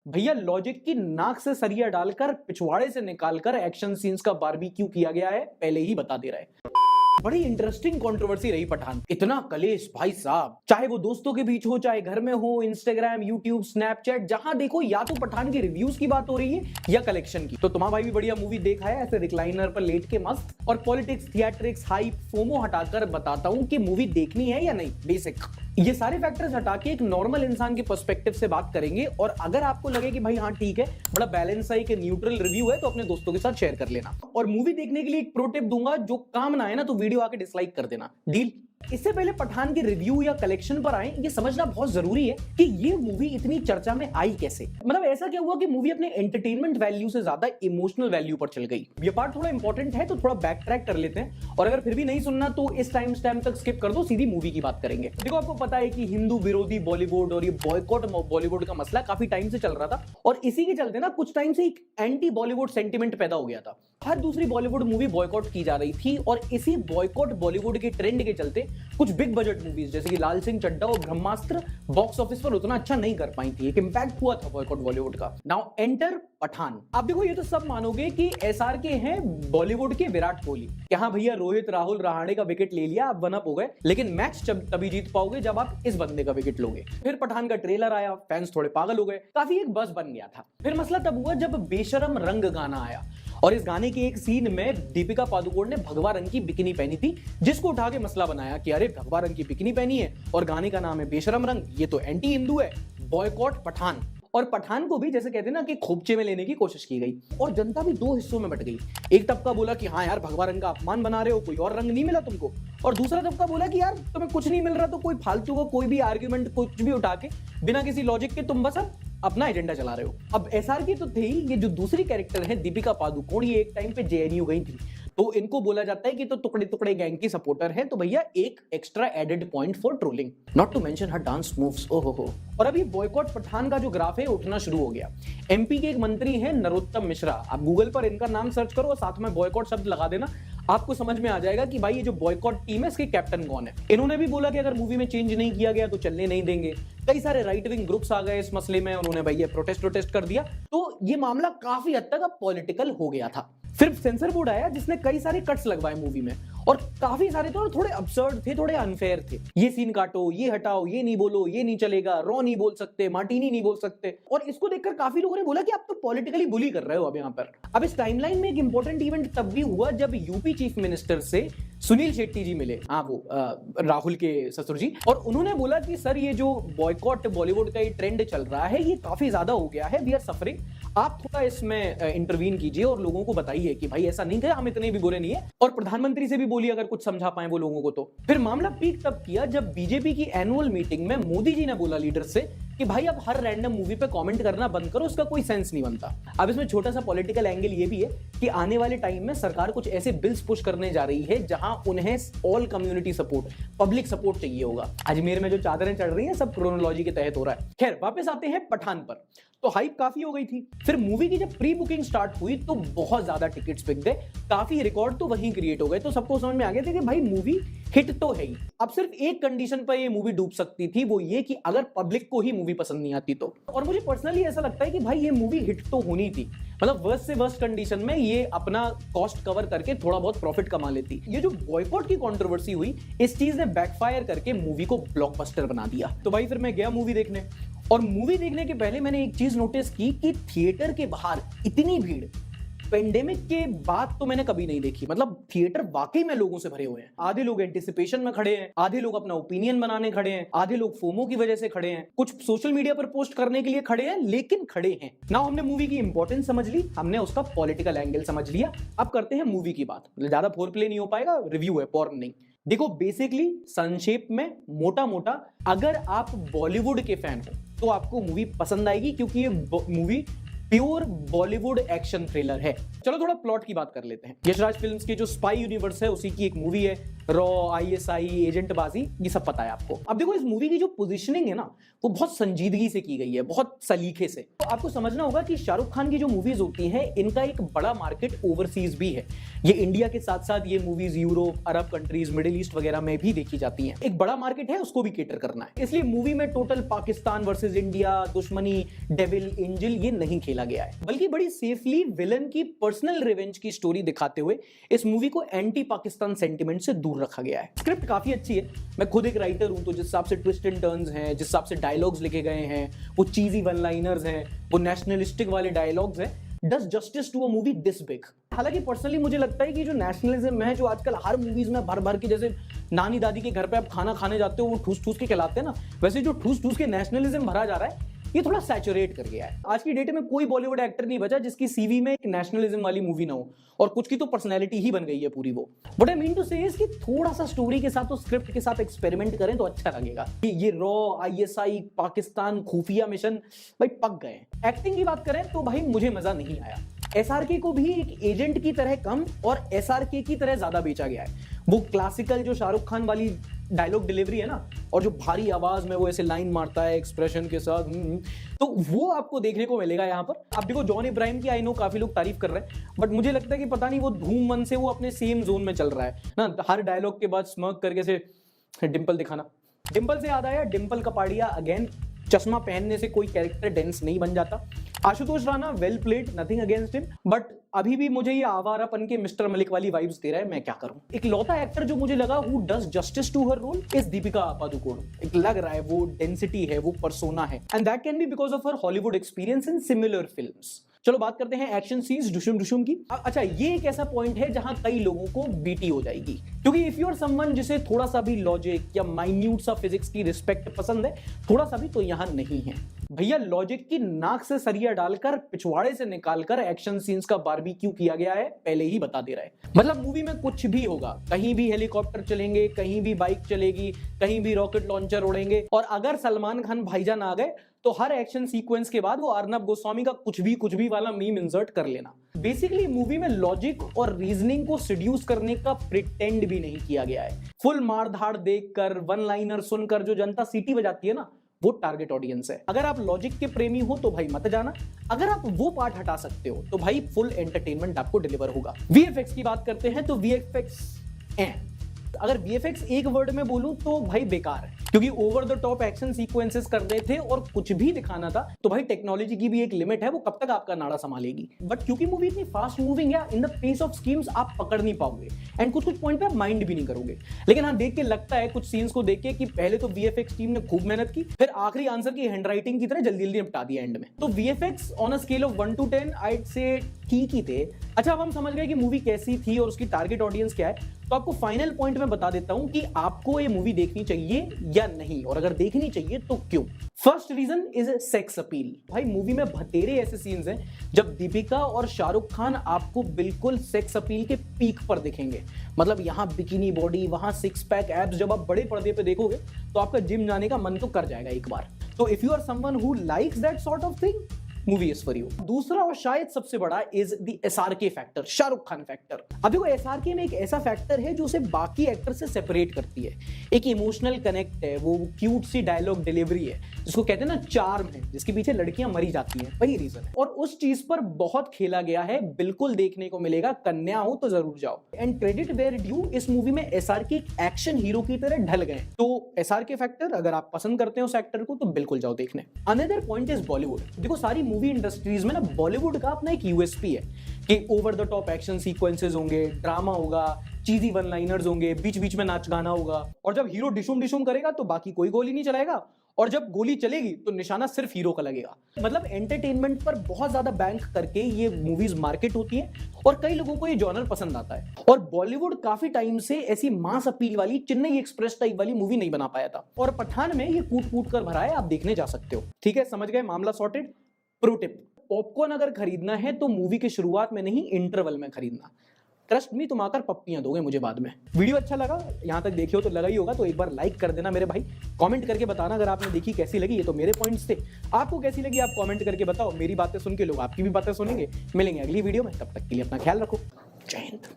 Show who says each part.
Speaker 1: भैया लॉजिक की नाक से सरिया डालकर पिछवाड़े से निकालकर एक्शन सीन्स का बारबेक्यू किया गया है, पहले ही बता दे रहा है। बड़ी इंटरेस्टिंग कंट्रोवर्सी रही पठान। इतना कलेश भाई साहब, चाहे वो दोस्तों के बीच हो, चाहे घर में हो, इंस्टाग्राम, यूट्यूब, स्नैपचैट, जहां देखो या तो पठान की रिव्यूज की बात हो रही है या कलेक्शन की। तो तुम्हारा भाई भी बढ़िया मूवी देखा है ऐसे रिक्लाइनर पर लेट के मस्त, और पॉलिटिक्स, थिएट्रिक्स, हाइप, फोमो हटाकर बताता हूं कि मूवी देखनी है या नहीं। बेसिक ये सारे फैक्टर्स हटा के एक नॉर्मल इंसान के पर्सपेक्टिव से बात करेंगे, और अगर आपको लगे कि भाई हाँ ठीक है, बड़ा बैलेंस है, कि न्यूट्रल रिव्यू है, तो अपने दोस्तों के साथ शेयर कर लेना। और मूवी देखने के लिए एक प्रो टिप दूंगा, जो काम ना आए ना तो वीडियो आके डिसलाइक कर देना, डील। इससे पहले पठान के रिव्यू या कलेक्शन पर आए, ये समझना बहुत जरूरी है कि ये मूवी इतनी चर्चा में आई कैसे। मतलब ऐसा क्या हुआ कि मूवी अपने एंटरटेनमेंट वैल्यू से ज्यादा इमोशनल वैल्यू पर चल गई। ये पार्ट थोड़ा इंपॉर्टेंट है, तो थोड़ा बैक ट्रैक कर लेते हैं, और अगर फिर भी नहीं सुनना तो इस टाइम स्टैम्प तक स्किप कर दो, सीधी मूवी की बात करेंगे। देखो, आपको पता है कि हिंदू विरोधी बॉलीवुड और ये बॉयकॉट बॉलीवुड का मसला काफी टाइम से चल रहा था, और इसी के चलते ना कुछ टाइम से एक एंटी बॉलीवुड सेंटिमेंट पैदा हो गया था। हर दूसरी बॉलीवुड मूवी बॉयकॉट की जा रही थी, और इसी बॉयकॉट बॉलीवुड के ट्रेंड के चलते कुछ बिग बजट मूवीज जैसे कि लाल सिंह चड्ढा और ब्रह्मास्त्र बॉक्स ऑफिस पर उतना अच्छा नहीं कर पाई थी। एक इंपैक्ट हुआ था बॉयकॉट बॉलीवुड का। Now enter Pathaan. अब देखो, ये तो सब मानोगे कि एसआरके हैं बॉलीवुड के विराट कोहली, कि हाँ भैया रोहित, राहुल, रहाणे का विकेट ले लिया, आप वन अप हो गए, लेकिन मैच तभी जीत पाओगे जब आप इस बंदे का विकेट लोगे। फिर पठान का ट्रेलर आया, फैंस थोड़े पागल हो गए, काफी एक बस बन गया था। फिर मसला तब हुआ जब बेशरम रंग गाना आया, और इस गाने के एक सीन में दीपिका पादुकोण ने भगवा रंग की बिकिनी पहनी थी, जिसको उठा के मसला बनाया कि अरे भगवा रंग की बिकिनी पहनी है और गाने का नाम है बेशरम रंग, ये तो एंटी हिंदू है, बॉयकॉट पठान। और पठान को भी जैसे कहते हैं ना कि खोपचे में लेने की कोशिश की गई, और जनता भी दो हिस्सों में बट गई। एक तबका बोला कि हाँ यार भगवा रंग का अपमान बना रहे हो, कोई और रंग नहीं मिला तुमको, और दूसरा तबका बोला कि यार तुम्हें कुछ नहीं मिल रहा तो कोई फालतू का कोई भी आर्ग्यूमेंट कुछ भी उठा के बिना किसी लॉजिक के तुम बस अपना एजेंडा चला रहे हो। अब एसआरके तो थे ही, ये जो दूसरी कैरेक्टर है दीपिका पादुकोण, ये एक टाइम पे जेएनयू गई थी, तो इनको बोला जाता है कि तो टुकड़े टुकड़े गैंग की सपोर्टर है, तो भैया एक extra added point for trolling, not to mention her dance moves. ओहो। और अभी बॉयकॉट पठान का जो ग्राफ है उठना शुरू हो गया। एमपी के एक मंत्री हैं नरोत्तम मिश्रा, आप गूगल पर इनका नाम सर्च करो और साथ में बॉयकॉट शब्द लगा देना, आपको समझ में आ जाएगा कि भाई ये जो बॉयकॉट टीम है इसके कैप्टन कौन है। इन्होंने भी बोला कि अगर मूवी में चेंज नहीं किया गया तो चलने नहीं देंगे। कई सारे राइट विंग ग्रुप्स आ गए इस मसले में, उन्होंने भैया प्रोटेस्ट कर दिया, तो ये मामला काफी हद तक अब पॉलिटिकल हो गया था। फिर सेंसर बोर्ड आया जिसने कई सारे कट्स लगवाए मूवी में, और काफी सारे तो थोड़े अब्सर्ड थे, थोड़े अनफेयर थे। ये सीन काटो, ये हटाओ, ये नहीं बोलो, ये नहीं चलेगा, रॉ नहीं बोल सकते, मार्टिनी नहीं बोल सकते। और इसको देखकर काफी लोगों ने बोला कि आप तो पॉलिटिकली बुली कर रहे हो अब यहाँ पर। अब इस टाइमलाइन में एक इंपॉर्टेंट इवेंट तब भी हुआ जब यूपी चीफ मिनिस्टर से सुनील शेट्टी जी मिले, हाँ वो राहुल के ससुर जी, और उन्होंने बोला कि सर ये जो बॉयकॉट बॉलीवुड का ये ट्रेंड चल रहा है ये काफी ज्यादा हो गया है, वी आर सफरिंग, आप थोड़ा इसमें इंटरवीन कीजिए और लोगों को बताइए कि भाई ऐसा नहीं है, हम इतने भी बुरे नहीं है, और प्रधानमंत्री से भी बोलिए अगर कुछ समझा पाए वो लोगों को। तो फिर मामला पीक तब किया जब बीजेपी की एनुअल मीटिंग में मोदी जी ने बोला लीडर से कि भाई अब हर रैंडम मूवी पे कमेंट करना बंद करो, उसका कोई सेंस नहीं बनता। अब इसमें छोटा सा पॉलिटिकल एंगल ये भी है कि आने वाले टाइम में सरकार कुछ ऐसे बिल्स पुश करने जा रही है जहां उन्हें all community support, public support चाहिए होगा। अजमेर में जो चादरें चढ़ रही हैं सब क्रोनोलॉजी के तहत हो रहा है। खैर वापस आते हैं पठान पर, तो हाइप काफी हो गई थी। फिर मूवी की जब प्री बुकिंग स्टार्ट हुई तो बहुत ज्यादा टिकट्स बिक गए, काफी रिकॉर्ड तो वहीं क्रिएट हो गए, तो सबको समझ में आ गया था कि भाई मूवी हिट तो है ही। अब सिर्फ एक कंडीशन पर ये मूवी डूब सकती थी, वो ये कि अगर पब्लिक को ही मूवी पसंद नहीं आती तो। और मुझे पर्सनली ऐसा लगता है कि भाई ये मूवी हिट तो होनी थी, मतलब वर्स्ट से वर्स्ट कंडीशन में ये अपना कॉस्ट कवर करके थोड़ा बहुत प्रॉफिट कमा लेती। ये जो बॉयकॉट की कंट्रोवर्सी हुई, इस चीज ने बैकफायर करके मूवी को ब्लॉकबस्टर बना दिया। तो भाई फिर मैं गया मूवी देखने, और मूवी देखने के पहले मैंने एक चीज नोटिस की कि थिएटर के बाहर इतनी भीड़ पेंडेमिक के बाद तो मैंने कभी नहीं देखी। मतलब थिएटर वाकई में लोगों से भरे हुए हैं। आधे लोग एंटिसिपेशन में खड़े हैं, आधे लोग अपना ओपिनियन बनाने खड़े हैं, आधे लोग फोमो की वजह से खड़े हैं, कुछ सोशल मीडिया पर पोस्ट करने के लिए खड़े हैं, लेकिन खड़े हैं ना। हमने मूवी की इंपॉर्टेंस समझ ली, हमने उसका पॉलिटिकल एंगल समझ लिया, अब करते हैं मूवी की बात। ज्यादा फोर प्ले नहीं हो पाएगा, रिव्यू है, पॉर्न नहीं। देखो बेसिकली संक्षेप में मोटा मोटा, अगर आप बॉलीवुड के फैन हो तो आपको मूवी पसंद आएगी, क्योंकि ये movie pure Bollywood action thriller है। चलो थोड़ा प्लॉट की बात कर लेते हैं। यशराज फिल्म्स की जो स्पाई यूनिवर्स है उसी की एक मूवी है। रॉ, ISI, एजेंट बाजी, ये सब पता है आपको। अब देखो इस मूवी की जो पोजीशनिंग है ना वो बहुत संजीदगी से की गई है, बहुत सलीके से। तो आपको समझना होगा कि शाहरुख खान की जो मूवीज होती हैं इनका एक बड़ा मार्केट ओवरसीज भी है। ये इंडिया के साथ साथ ये मूवीज यूरोप, अरब कंट्रीज, मिडिल ईस्ट वगैरह में भी देखी जाती हैं। एक बड़ा मार्केट है, उसको भी केटर करना है। इसलिए मूवी में टोटल पाकिस्तान वर्सेस इंडिया, दुश्मनी, डेविल, एंजल ये नहीं खेला गया है, बल्कि बड़ी सेफली विलन की पर्सनल रिवेंज की स्टोरी दिखाते हुए इस मूवी को एंटी पाकिस्तान सेंटिमेंट से दूर रखा गया है। स्क्रिप्ट काफी अच्छी है। मैं खुद एक राइटर हूं, तो जिस हिसाब से ट्विस्ट एंड टर्न्स हैं, जिस हिसाब से डायलॉग्स लिखे गए हैं, वो चीजी वन लाइनर्स हैं, वो नेशनलिस्टिक वाले डायलॉग्स हैं, does justice to a movie this big. हालांकि पर्सनली मुझे लगता है कि जो नेशनलिज्म है, जो आजकल हर मूवीज में भर भर के, जैसे नानी दादी के घर पे आप खाना खाने जाते हो वो ठूस ठूस के खिलाते हैं ना, वैसे जो ठूस ठूस के नेशनलिज्म भरा जा रहा है ये थोड़ा सैचुरेट कर गया है। आज की डेट में कोई बॉलीवुड एक्टर नहीं बचा जिसकी सीवी में एक नेशनलिज्म वाली मूवी ना हो, और कुछ की तो पर्सनैलिटी ही बन गई है पूरी वो। बट आई मीन टू से इज कि थोड़ा सा स्टोरी के साथ और स्क्रिप्ट के साथ एक्सपेरिमेंट करें तो अच्छा लगेगा। ये रॉ, ISI, पाकिस्तान, खुफिया मिशन भाई पक गए। एक्टिंग की बात करें तो भाई मुझे मजा नहीं आया। SRK को भी एक एजेंट की तरह कम और SRK की तरह ज्यादा बेचा गया है। वो क्लासिकल जो शाहरुख खान वाली डायलॉग डिलीवरी है ना, और जो भारी आवाज में वो ऐसे लाइन मारता है एक्सप्रेशन के साथ, तो वो आपको देखने को मिलेगा यहाँ पर। अब देखो जॉन इब्राहिम की आई नो काफी लोग तारीफ कर रहे हैं, बट मुझे लगता है कि पता नहीं वो धूम मन से वो अपने सेम जोन में चल रहा है ना, हर डायलॉग के बाद स्मर्क करके से डिंपल दिखाना। डिंपल से याद आया, डिंपल कपाड़िया अगेन, चश्मा पहनने से कोई कैरेक्टर डेंस नहीं बन जाता। Ashutosh Rana well played, nothing against him, but अभी भी मुझे ये आवारापन के मिस्टर मलिक वाली वाइब्स दे रहा है, मैं क्या करूं। एक लौता एक्टर जो मुझे लगा who does justice to her role is Deepika Padukone. एक लग रहा है वो डेंसिटी है, वो पर्सोना है, and that can be because of her Hollywood experience in similar films. चलो बात करते हैं एक्शन सीन्स, डुशुम डुशुम की। अच्छा, ये एक ऐसा पॉइंट है जहां कई लोगों को बीटी हो जाएगी, क्योंकि इफ यू आर समवन जिसे थोड़ा सा भी लॉजिक या माइन्यूट सा फिजिक्स की रिस्पेक्ट पसंद है, थोड़ा सा भी, तो यहां नहीं है भैया। लॉजिक की नाक से सरिया डालकर, पिछवाड़े से निकालकर एक्शन सीन्स का बारबेक्यू किया गया है, पहले ही बता दे रहा है। मतलब मूवी में कुछ भी होगा, कहीं भी हेलीकॉप्टर चलेंगे, कहीं भी बाइक चलेगी, कहीं भी रॉकेट लॉन्चर उड़ेंगे, और अगर सलमान खान भाईजान आ गए तो हर एक्शन सीक्वेंस के बाद वो अर्नब गोस्वामी का कुछ भी वाला मीम इंसर्ट कर लेना। बेसिकली मूवी में लॉजिक और रीजनिंग को सिड्यूस करने का प्रिटेंड भी नहीं किया गया है। फुल मार धाड़ देखकर, वन लाइनर सुनकर जो जनता सीटी बजाती है ना, वो टारगेट ऑडियंस है। अगर आप लॉजिक के प्रेमी हो तो भाई मत जाना, अगर आप वो पार्ट हटा सकते हो तो भाई फुल एंटरटेनमेंट आपको डिलीवर होगा। VFX की बात करते हैं तो VFX अगर VFX एक वर्ड में बोलूं तो भाई बेकार है, क्योंकि over the top action sequences कर रहे थे और कुछ भी दिखाना था, तो भाई टेक्नोलॉजी की भी एक लिमिट है, वो कब तक आपका नाड़ा संभालेगी। बट क्योंकि मूवी इतनी फास्ट मूविंग है, in the pace of schemes आप पकड़ नहीं पाओगे, एंड कुछ पॉइंट पे आप माइंड भी नहीं करोगे। लेकिन हाँ, देख के लगता है कुछ सीन्स को देख के कि पहले तो VFX टीम ने खूब मेहनत की, फिर आखिरी आंसर की हैंडराइटिंग की तरह जल्दी जल्दी निपटा दिया एंड में। तो VFX on a scale of 1 to 10 आइड से ठीक ही थे। अच्छा, अब हम समझ गए कि मूवी कैसी थी और उसकी टारगेट ऑडियंस क्या है, तो आपको फाइनल पॉइंट में बता देता हूं कि आपको ये मूवी देखनी चाहिए या नहीं, और अगर देखनी चाहिए तो क्यों। First reason is sex appeal. भाई मूवी में बतेरे ऐसे सीन्स हैं जब दीपिका और शाहरुख खान आपको बिल्कुल सेक्स अपील के पीक पर दिखेंगे। मतलब यहां बिकिनी बॉडी, वहां सिक्स पैक एब्स, जब आप बड़े पर्दे पे देखोगे तो आपका जिम जाने का मन तो कर जाएगा एक बार। तो if you are someone who likes that sort of thing, movie is for you. दूसरा और शायद सबसे बड़ा is the SRK factor, Shahrukh Khan factor. अब देखो SRK में एक ऐसा फैक्टर है जो उसे बाकी एक्टर से सेपरेट करती है। एक इमोशनल कनेक्ट है, वो क्यूट सी डायलॉग डिलीवरी है, जिसको कहते हैं ना चार्म है, जिसके पीछे लड़कियां मरी जाती हैं, वही रीजन है। और उस चीज पर बहुत खेला गया है, बिल्कुल देखने को मिलेगा, कन्या हो तो जरूर जाओ। एंड क्रेडिट वेयर ड्यू, इस मूवी में SRK एक एक्शन हीरो की तरह ढल गए। तो SRK फैक्टर, अगर आप पसंद करते हो उस एक्टर को तो बिल्कुल जाओ देखने। Another point is Bollywood. देखो सारी मूवी इंडस्ट्रीज में ना बॉलीवुड का अपना एक USP है कि over the top action sequences होंगे, ड्रामा होगा, चीजी वन लाइनर्स होंगे, बीच बीच में नाच गाना होगा, और जब हीरो डिशुम डिशुम करेगा तो बाकी कोई गोली नहीं चलाएगा, और जब गोली चलेगी तो निशाना सिर्फ हीरो का लगेगा। मतलब एंटरटेनमेंट पर बहुत ज्यादा बैंक करके ये मूवीज मार्केट होती है, और कई लोगों को ये जॉनर पसंद आता है। और बॉलीवुड काफी टाइम से ऐसी मास अपील वाली, चेन्नई एक्सप्रेस टाइप वाली मूवी नहीं बना पाया था, और पठान में ये कूट कूट कर भरा है, आप देखने जा सकते हो। ठीक है, समझ गए, मामला सॉर्टेड। प्रो टिप, पॉपकॉर्न अगर खरीदना है तो मूवी के शुरुआत में नहीं, इंटरवल में खरीदना। ट्रस्ट मी, तुम आकर पप्पियां दोगे मुझे बाद में। वीडियो अच्छा लगा, यहां तक देखियो तो लगा ही होगा, तो एक बार लाइक कर देना मेरे भाई। कमेंट करके बताना अगर आपने देखी कैसी लगी। ये तो मेरे पॉइंट्स थे, आपको कैसी लगी आप कमेंट करके बताओ। मेरी बातें सुन के लोग आपकी भी बातें सुनेंगे। मिलेंगे अगली वीडियो में, तब तक के लिए अपना ख्याल रखो। जय हिंद।